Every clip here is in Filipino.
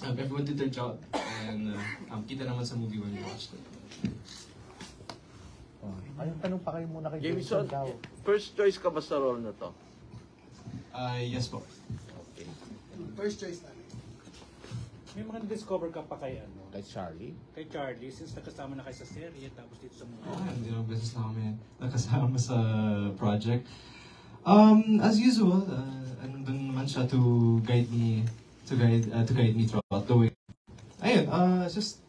everyone did their job, and kita naman sa movie when we watched it. Ayun, tanong pa kayo muna kay Jameson, daw. first choice ka ba sa role na to? Yes po. Okay. First choice namin. May mga discover ka pa kay ano? Kay Charlie? Kay Charlie, since nakasama na kayo sa serye, tapos dito sa movie. Hindi naman beses na kami nakasama sa project. As usual, andun naman siya to guide me throughout the way. Ayun, it's just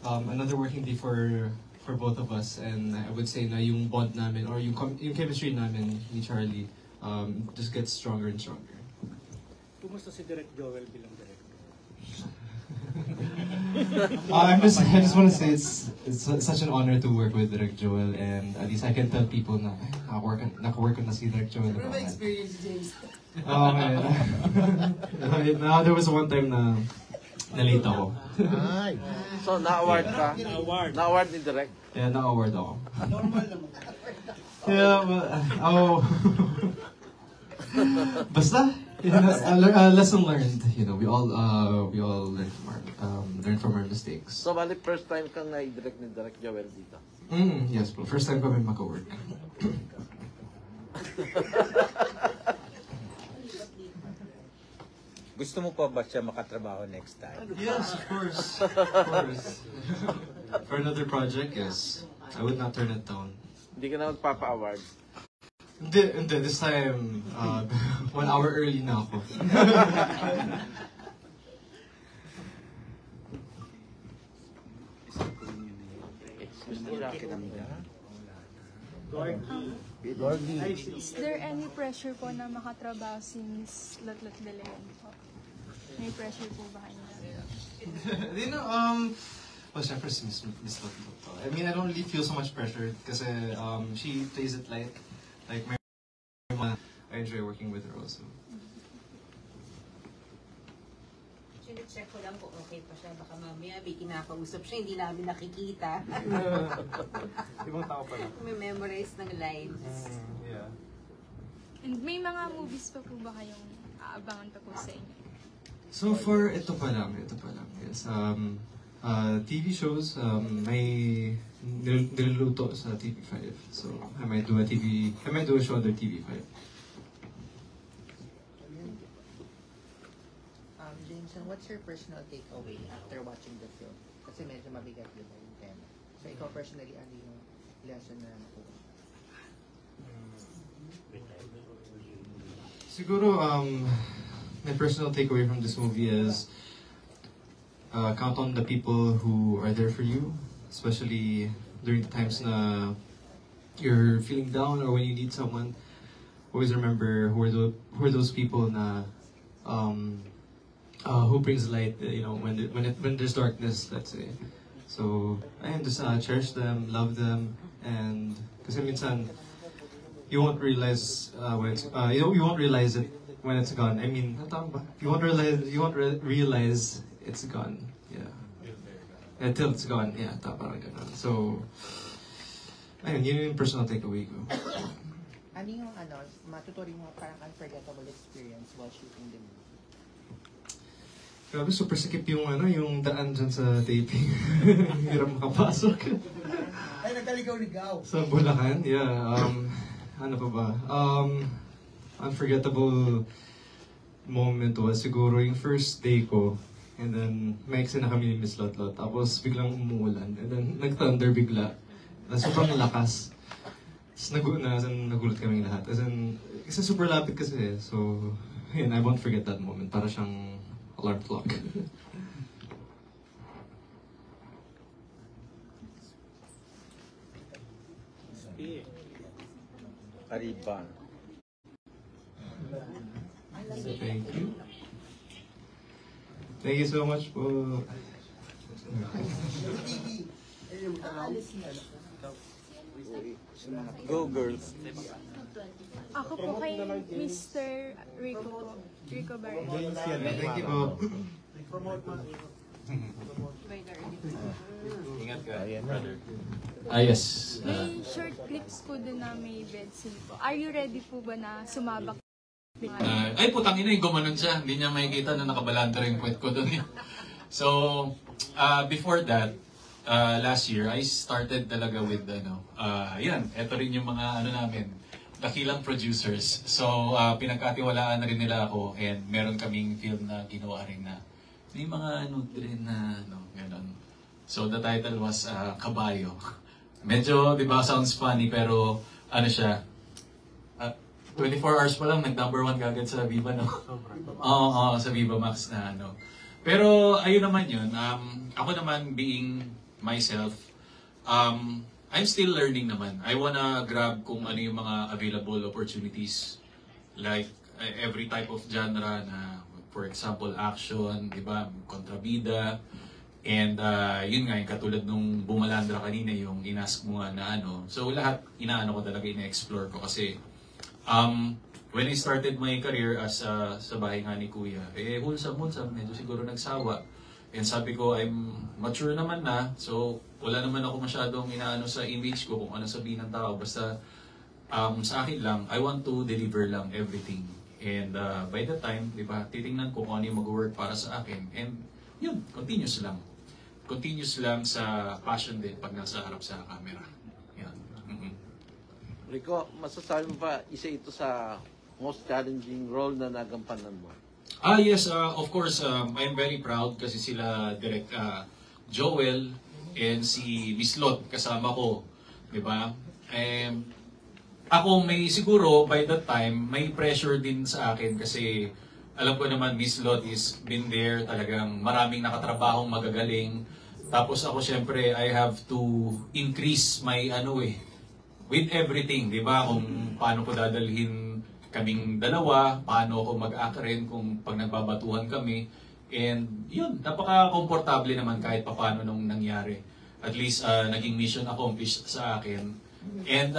another working day for both of us, and I would say na yung bond namin or yung chemistry namin ni Charlie just gets stronger and stronger. Kumusta si Direk Joel bilang director? I just want to say it's such an honor to work with Direk Joel, and at least I can tell people na nakawork na si Direk Joel. Ano ba experience, James? Oh man. There was one time na late ako. Ay! So, na-award ka? Award. Na-award ni Direk? Yeah, na-award ako. Normal naman. Yeah, but, basta, lesson learned. You know, we all learn from our mistakes. So, bali first time kang na-direct ni Direk Joel dito? Yes, bro. First time kami maka-work. Gusto mo pa ba siya makatrabaho next time? Yes, of course. Of course. For another project, yes. I would not turn it down. Hindi ka na magpapa-award? Hindi. This time, 1 hour early na ako. Is there any pressure po na makatrabaho si Miss Lotlot De Leon po? May pressure po ba kayo? You know, well, syempre si Miss Lotlot. I mean, I don't really feel so much pressure kasi she plays it light. Like, I enjoy working with her also. Check ko lang kung okay pa siya. Baka mamaya may kinakausap siya, hindi namin nakikita. Ibang tao pala. May memorize ng lines. Yeah. And may mga movies pa po ba kayong aabangan pa po sa inyo? So far, ito pa lang. Yes. TV shows, may niluluto sa TV5. So, I might do a show on the TV5. Jameson, what's your personal takeaway after watching the film? Kasi medyo mabigat din yung tema. So, ikaw personally, ano yung lesson na nakuha? Siguro, my personal takeaway from this movie is count on the people who are there for you, especially during the times na you're feeling down or when you need someone. Always remember who are those people na who brings light, you know, when there's darkness, let's say. So, ayun, just cherish them, love them, and kasi minsan you won't realize when it's you won't realize it when it's gone. I mean, you won't realize it's gone. Yeah. Until it's gone. Yeah, parang ganun. So, ayun, yun yung personal takeaway ko. Ano yung matuturing mo parang unforgettable experience while shooting the movie? Grabe, super sikip yung daan dyan sa taping. Hirap makapasok. Ay, nagkaligaw-ligaw. Sa Bulacan, yeah. Ano pa ba? Unforgettable moment was siguro yung first day ko. And then, maiksi na kami ni Miss Lotlot. Tapos, biglang umuulan. And then, nag-thunder bigla. Sobrang lakas. Tapos, nagulat kaming lahat. Kasi super lapit kasi. So, yun, I won't forget that moment. Para siyang alarm clock. Kariban. Thank you. Thank you so much po. Go, girls. Ako po kay Mr. Rico po. Rico Barrera. Thank you po. Ingat ka, brother. Yes. May short clips po din na may bed scene po. Are you ready po ba na sumabak Ay, putang ina, gumanon siya. Hindi niya makikita na nakabalanda rin yung puwet ko doon. So, before that, last year, I started talaga with, yan, eto rin yung mga, namin, dakilang producers. So, pinagkatiwalaan na rin nila ako and meron kaming film na ginawa rin na may mga rin na, gano'n. So, the title was Kabayo. Medyo, di ba, sounds funny, pero, siya, 24 hours pa lang, nag-number 1 kagad sa Viva, no? Oo, sa Viva Max na, Pero, ayun naman yun. Ako naman, being myself, I'm still learning naman. I wanna grab kung ano yung mga available opportunities. Like, every type of genre na, for example, action, di ba? Kontrabida. And, yun nga, yung katulad nung Bumalandra kanina, yung inask mo nga na So, lahat, inaano ko talaga, ina-explore ko kasi, when I started my career as sa bahay nga ni Kuya, wholesome, medyo siguro nagsawa. And sabi ko, I'm mature naman na, so wala naman ako masyadong inaano sa image ko kung ano sabihin ng tao. Basta sa akin lang, I want to deliver lang everything. And by the time, di ba, titingnan ko kung ano yung mag-work para sa akin. And yun, continuous lang. Continuous lang sa passion din pag nasa harap sa camera. Yan. Rico, masasabi mo ba isa ito sa most challenging role na nagampanan mo? Yes, of course, I'm very proud kasi sila Direk Joel and si Miss Lot kasama ko, di ba? Ako may siguro by that time may pressure din sa akin kasi alam ko naman Miss Lot is been there, talagang maraming nakatrabahong magagaling. Tapos ako syempre I have to increase my with everything, di ba? Kung paano ko dadalhin kaming dalawa, paano ako mag-act rin kung pag nagbabatuhan kami. And yun, napaka-komportable naman kahit paano nung nangyari. At least naging mission accomplished sa akin. And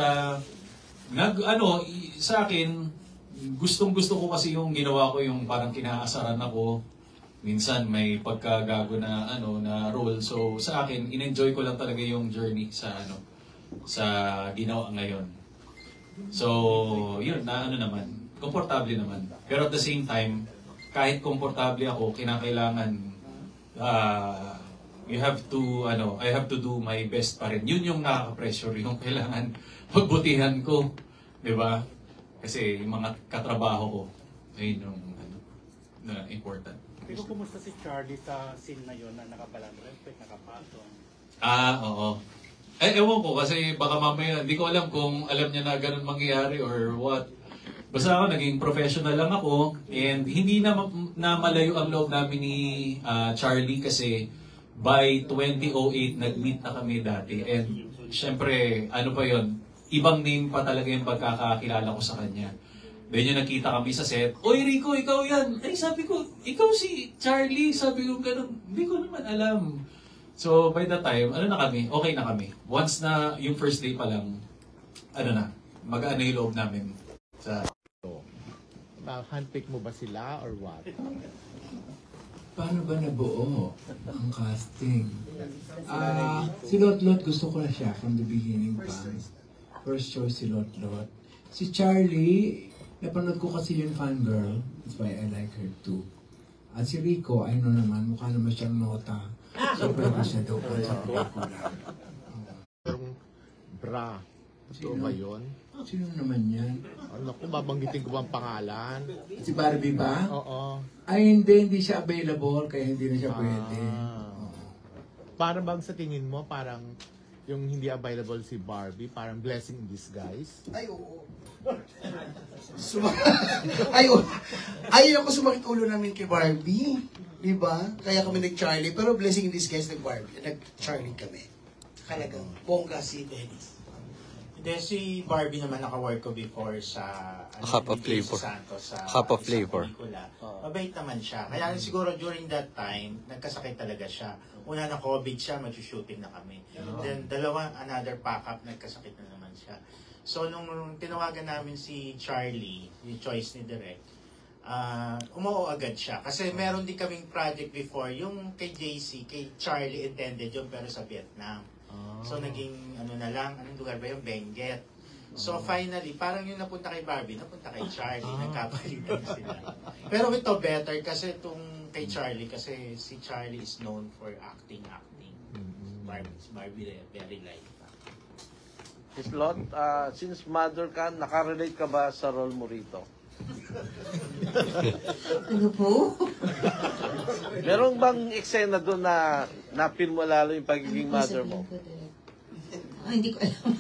sa akin, gustong-gusto ko kasi yung ginawa ko, yung parang kinaasaran ako. Minsan may pagkagago na na role. So sa akin, in-enjoy ko lang talaga yung journey sa ginawa ngayon. So, yun, naman, komportable naman. Pero at the same time, kahit komportable ako, kinakailangan, I have to do my best pa rin. Yun yung nakaka-pressure, yung kailangan pagbutihan ko. Diba? Kasi yung mga katrabaho ko, ayun yung na important. Pero kumusta si Charlie sa scene na yun na nakabalandra, nakapatong? Oo. Ewan ko kasi baka mamaya, hindi ko alam kung alam niya na ganun mangyayari or what. Basta ako, naging professional lang ako and hindi na malayo ang loob namin ni Charlie kasi by 2008 nag-meet na kami dati and syempre, pa yon, ibang name pa talaga yung pagkakakilala ko sa kanya. Then yung nakita kami sa set, "Oy Rico, ikaw yan!" Ay sabi ko, "Ikaw si Charlie!" Sabi ko ganun, hindi ko naman alam. So, by that time, okay na kami. Once na yung first day pa lang, mag-ano yung loob namin. Handpick mo ba sila or what? Paano ba nabuo ang casting? Si Lot gusto ko na siya from the beginning pa. First choice si Lot. Si Charlie, napanood ko kasi yung Fangirl. That's why I like her too. At si Rico, naman, mukha naman siyang nota. So, pwede siya daw pa sa pelikula. Bra. Totoo ba yun? Sino naman yan? Kung babanggitin ko ba ang pangalan? Si Barbie ba? Oo. Ay, hindi siya available, kaya hindi na siya pwede. Para bang sa tingin mo, parang yung hindi available si Barbie, parang blessing in disguise? Ay, oo. Ayaw ako sumakit ulo namin kay Barbie. Diba? Kaya kami nag-Charlie. Pero blessing in disguise, nag-Charlie kami. Talagang bongga si Dennis. Hindi, si Barbie naman naka-work ko before sa Cup of Flavor. Cup of Flavor. Mabait naman siya. Kaya siguro during that time, nagkasakit talaga siya. Una na COVID siya, mag-shooting na kami. Then another pack-up, nagkasakit na naman siya. So nung tinawagan namin si Charlie, yung choice ni Direk, umuo agad siya. Kasi meron din kaming project before, yung kay JC, kay Charlie intended yun pero sa Vietnam. So naging anong lugar ba yung Benguet. So finally, parang yung napunta kay Barbie, napunta kay Charlie, nagkapalitan sila. Pero ito better kasi itong kay Charlie, kasi si Charlie is known for acting. Barbie very light. Miss Lot, since mother ka, nakarelate ka ba sa role mo rito? Ano po? Meron bang eksena doon na napil mo lalo yung pagiging mother mo? Hindi ko alam.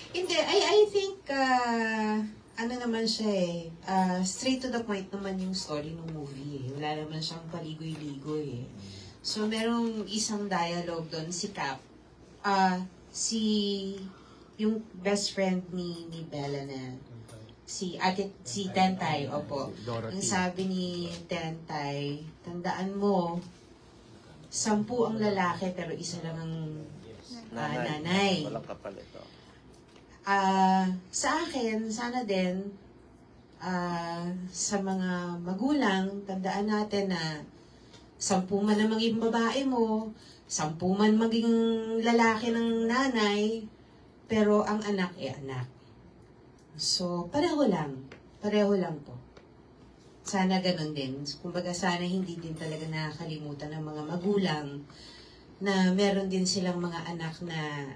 Hindi, I think, ano naman siya straight to the point naman yung story ng movie Wala naman siyang paligoy-ligoy So, merong isang dialogue doon, si Cap. Yung best friend ni Bella na, si Tentay, opo. Ang sabi ni Tentay, tandaan mo, 10 ang lalaki pero isa lang ang nanay. Walang kapalit. Sa akin, sana din, sa mga magulang, tandaan natin na 10 man ang maging babae mo, 10 man maging lalaki ng nanay, pero ang anak anak. So, pareho lang po. Sana ganun din. Kumbaga sana hindi din talaga nakakalimutan ng mga magulang na meron din silang mga anak na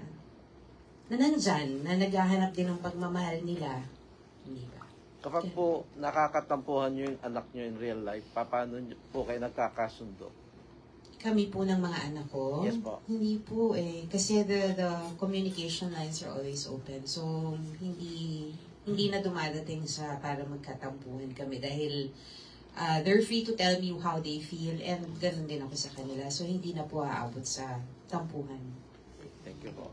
nandyan, na naghahanap din ng pagmamahal nila. Hindi ba? Kapag po nakakatampuhan nyo yung anak nyo in real life, paano po kayo nagkakasundo? Kami po ng mga anak ko? Yes po. Hindi po Kasi the communication lines are always open. So, hindi na dumadating sa para magkatampuhan kami dahil they're free to tell me how they feel and ganun din ako sa kanila. So, hindi na po aabot sa tampuhan. Thank you po.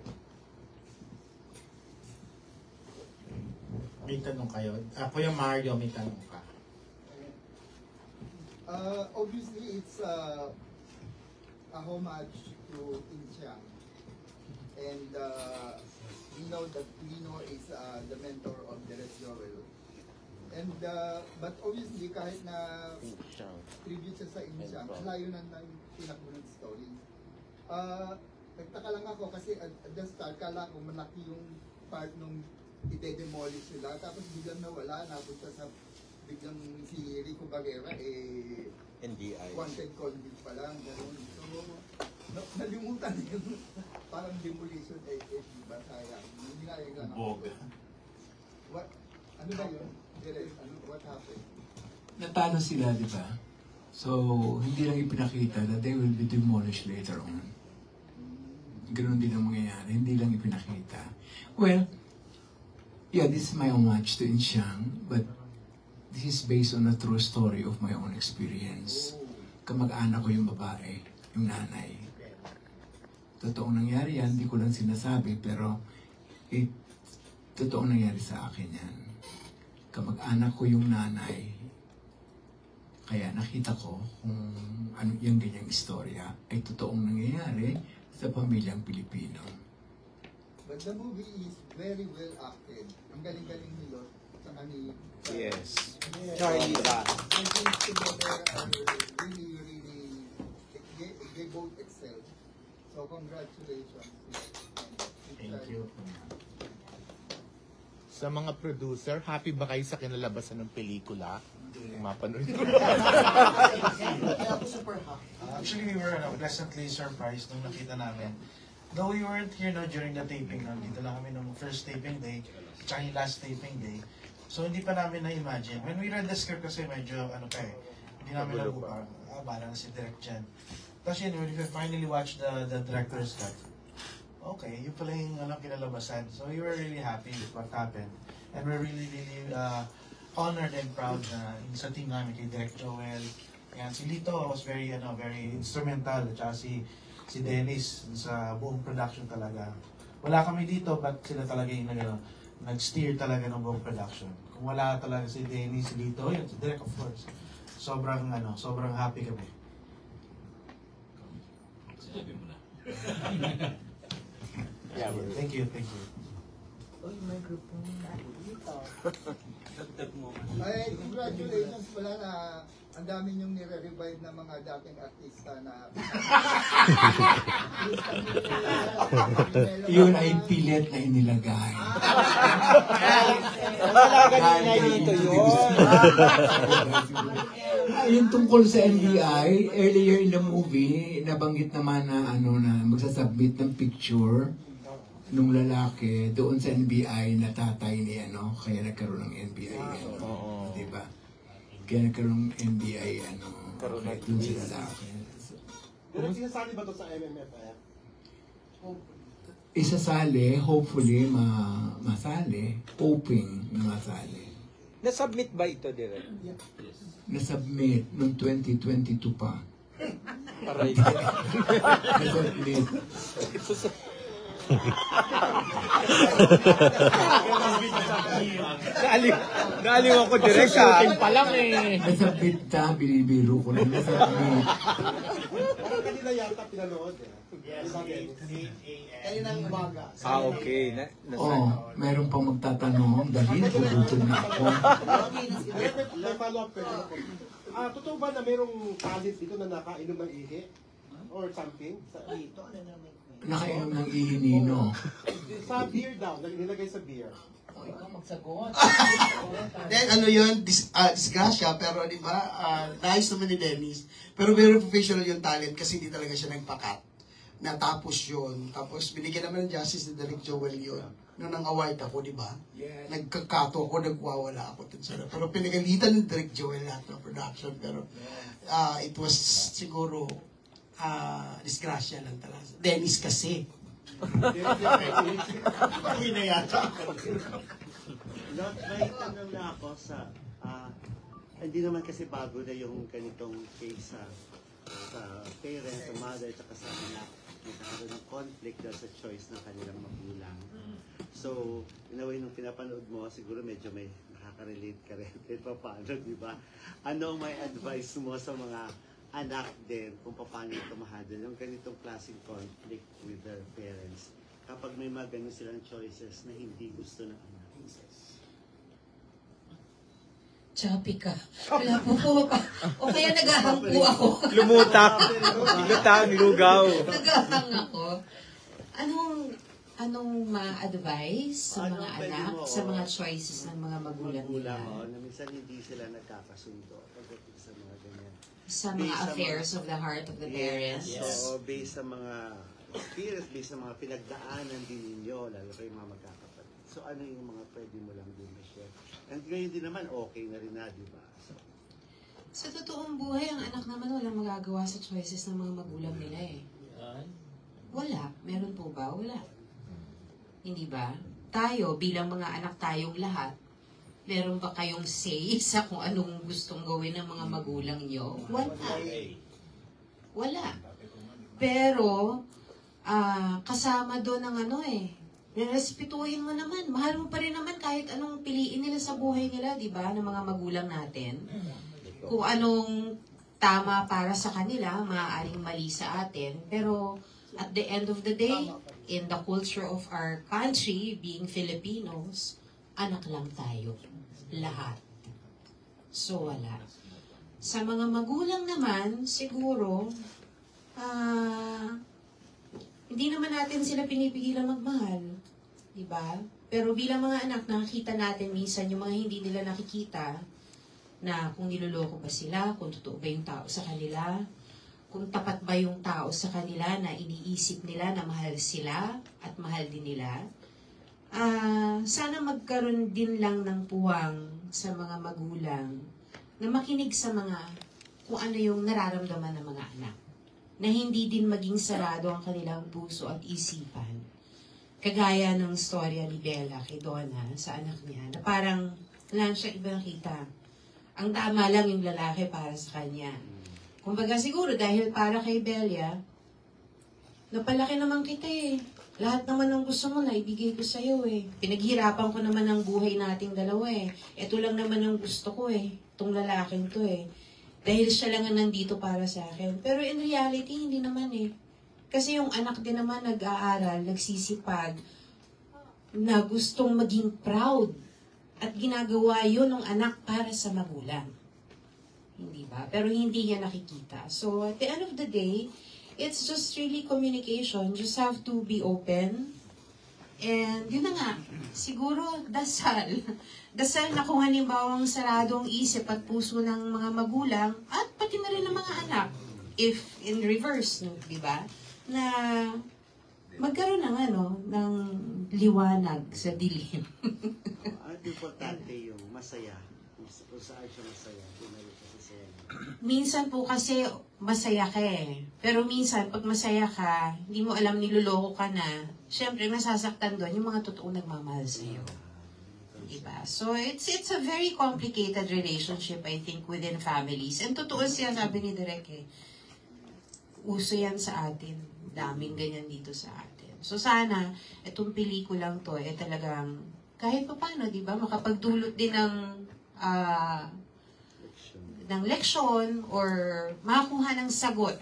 May tanong kayo. Kuya Mario, may tanong ka. Obviously, it's a homage to Inchang. And we know that Lino is the mentor of Derek Joel. And but obviously, kahit na tribute siya sa Inchang, layo na yung tinakbo ng story. Nagtaka lang ako kasi at the start, kala ko malaki yung part nung ide-demolish sila. Tapos biglang nawala, napunta sa biglang si Rico Barrera, NDI. Wanted convict pa lang, gano'n. So, nalimutan yung parang demolition, diba, sayang. Hinayang lang ako. Ano ba yun? What happened? Natalo sila, di ba? So, hindi lang ipinakita that they will be demolished later on. Ganun din ang mangyayari. Hindi lang ipinakita. Well, yeah, this is my homage to Inchang, but this is based on a true story of my own experience. Kamag-anak ko yung babae, yung nanay. Totoong nangyari yan, hindi ko lang sinasabi, pero totoong nangyari sa akin yan. Kamag-anak ko yung nanay. Kaya nakita ko kung ano yung ganyang istorya ay totoong nangyayari sa pamilyang Pilipino. But the movie is very well acted. Ang galing-galing ni Lot, saka ni Yes. Charlie. I think together really, they both excel. So congratulations. Thank you. Sa mga producer, happy ba kayo sa kinalabasan ng pelikula? Mapanood ko. Actually, we were pleasantly surprised nung nakita namin. Though we weren't here during the taping, dito lang kami nung first taping day, tsaka yung last taping day. So, hindi pa namin na-imagine. When we read the script kasi medyo, hindi namin alam kung parang si Direk Jen. Tapos yun, when we finally watched the director's cut, okay, yun pala yung kinalabasan. So, we were really happy with what happened. And we're really, really honored and proud na sa team namin kay Direk Joel. Yan, si Lito was very instrumental. At saka si Dennis sa buong production talaga. Wala kami dito, but sila talaga yung nag-steer talaga ng buong production. Kung wala talaga si Dennis, si Lito, yun, si Direk of course. Sobrang happy kami. Sabi mo na. Yeah, thank you. Oy, microphone. Ay, congratulations pala na ang dami niyong nire-revive na mga dating artista na Yun ay pilit na inilagay. Yung tungkol sa NBI, earlier in the movie, nabanggit naman na na magsasubmit ng picture nung lalaki doon sa NBI na tatay ni kaya nagkaroon ng NBI di ba? Kaya nagkaroon ng NBI doon sa lalaki. Pero sinasali ba to sa MMFF? Isasali, hopefully masali, hoping na masali. Na-submit ba ito, Direk? Na-submit noong 2022 pa. Aray. Na-submit. Naaliw ako, Direk. Shooting pa lang eh. Nasabit ta, binibiro ko lang. Nasabit. Parang kanina yata pinanood eh. Yes, 8 Kaninang umaga. Okay. Meron pang magtatanong. Dahil gugutom na ako. May follow-up question ako. Totoo ba na merong talent dito na nakainom ng ihi? Or something? Dito, ano naman? Nakainom ng ihinino. Sa beer daw, nilagay sa beer. Then yun, disgrasya, pero di ba, nice naman ni Dennis. Pero very professional yung talent kasi hindi talaga siya nagpakat. Natapos yun. Tapos binigyan naman ng justice ni Derek Joel yun. Nung nang-award ako, di ba? Yes. Nagkakato ako, nagwawala ako. Pero pinagalitan ni Derek Joel lahat ng production. Pero it was siguro disgrasya lang talaga. Dennis kasi. Uwi na yata. Lot, may tanong na ako sa, hindi naman kasi bago na yung ganitong case sa parents, sa mother, at sa anak. Nagkakaroon ng conflict dahil sa choice ng kanilang magulang. So, in a way, nung pinapanood mo, siguro medyo may nakaka-relate ka rin. Kahit pa paano, di ba? Ano may advice mo sa mga anak din kung paano ito mahadal yung ganitong klaseng conflict with their parents kapag may mga ganun silang choices na hindi gusto ng anak? Choppy ka. Wala po pa. O kaya naghahang po ako. Lumutang. Lugaw. Naghahang ako. Anong ma-advise sa mga anak sa mga choices ng mga magulang nila? Na minsan hindi sila nagkakasundo pagdating sa mga ganyan. Sa mga affairs of the heart of the parents. So, based sa mga experience, based sa mga pinagdaanan din ninyo, lalo kayo mga magkakapatid. So, ano yung mga pwede mo lang din ma-share? And ngayon din naman, okay na rin na, di ba? Sa totoong buhay, ang anak naman walang magagawa sa choices ng mga magulang nila eh. Wala. Meron po ba? Wala. Hindi ba? Tayo, bilang mga anak tayong lahat, meron ba kayong say sa kung anong gustong gawin ng mga magulang nyo? Wala. Wala. Pero, kasama doon ang respetuhin mo naman. Mahal mo pa rin naman kahit anong piliin nila sa buhay nila, di ba, ng mga magulang natin. Kung anong tama para sa kanila, maaaring mali sa atin. Pero at the end of the day, in the culture of our country, being Filipinos, anak lang tayo. Lahat. So, wala. Sa mga magulang naman, siguro, hindi naman natin sila pinipigilan magmahal. Diba? Pero bilang mga anak, nakikita natin minsan yung mga hindi nila nakikita na kung niloloko ba sila, kung totoo ba yung tao sa kanila, kung tapat ba yung tao sa kanila na iniisip nila na mahal sila at mahal din nila. Sana magkaroon din lang ng puwang sa mga magulang na makinig sa mga kung ano yung nararamdaman ng mga anak. Na hindi din maging sarado ang kanilang puso at isipan. Kagaya ng storya ni Bella kay Donna sa anak niya, na parang wala siya iba nakita. Ang tama lang yung lalaki para sa kanya. Kumbaga siguro dahil para kay Bella, napalaki naman kita eh. Lahat naman ng gusto mo na ibigay ko sa'yo eh. Pinaghirapan ko naman ang buhay nating dalawa eh. Ito lang naman ang gusto ko eh. Itong lalaking to eh. Dahil siya lang ang nandito para sa akin. Pero in reality, hindi naman eh. Kasi yung anak din naman nag-aaral, nagsisipag, na gustong maging proud. At ginagawa yun ng anak para sa magulang. Hindi ba? Pero hindi niya nakikita. So, at the end of the day, it's just really communication. Just have to be open And yun na nga, siguro dasal. Dasal na kung halimbawang sarado ang isip at puso ng mga magulang at pati na rin ng mga anak. If in reverse, no, di ba? Na magkaroon ng ng liwanag sa dilim. Ang importante yung masaya. Kung saan siya masaya. Minsan po kasi masaya ka eh. Pero minsan, pag masaya ka, hindi mo alam niloloko ka na, syempre masasaktan doon yung mga totoong nagmamahal sa'yo. Diba? So, it's a very complicated relationship, I think, within families. And totoo siya, sabi ni Direk eh, uso yan sa atin. Daming ganyan dito sa atin. So, sana, itong pelikulang to, talagang, kahit pa paano, diba, makapagdulot din ng leksyon or makakuha ng sagot,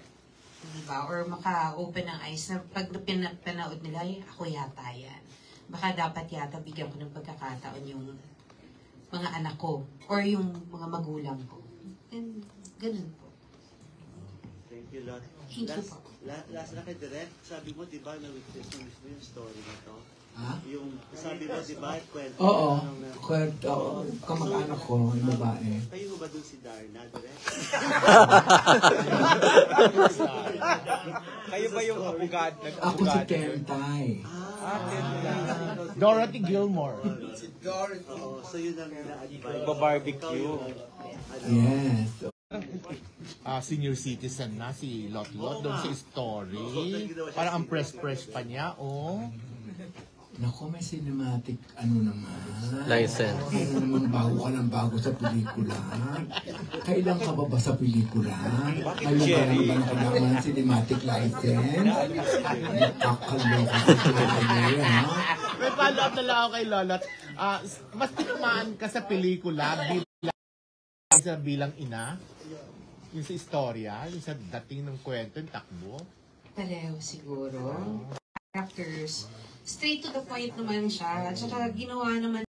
diba? Or maka-open ng eyes na pag pinapanood nila, ay, ako yata yan. Baka dapat yata bigyan ko ng pagkakataon yung mga anak ko or yung mga magulang ko. And ganun po. Thank you, Lot. Thank you po. Last na kay Direk, sabi mo, di ba, na-witness mo mismo yung story nito? Ha? Yung, sabi mo, di ba, kwento? Oo, kwento. Kamag-anak ko, yung babae. Kayo ba dun si Darna, Direk? Kayo ba yung abogado? Ako si Tentay. Dorothy Gilmore. Oo, so yun ang na-advise. Barbecue. Yes. Senior citizen na si Lot doon sa story. Parang ang press pa niya, oh. Naku, may cinematic, naman. License. Ano naman, bago sa pelikula. Kailan ka ba sa pelikula? Ano ba naman kailangan ng cinematic license? Nakakaloka ka talaga, ha? May follow-up na lang ako kay Lolot. Mas tinamaan ka sa pelikula bilang ina? Yung sa istorya? Yung sa dating ng kwento, yung takbo? Pareho siguro. Characters. Straight to the point naman siya. At saka ginawa naman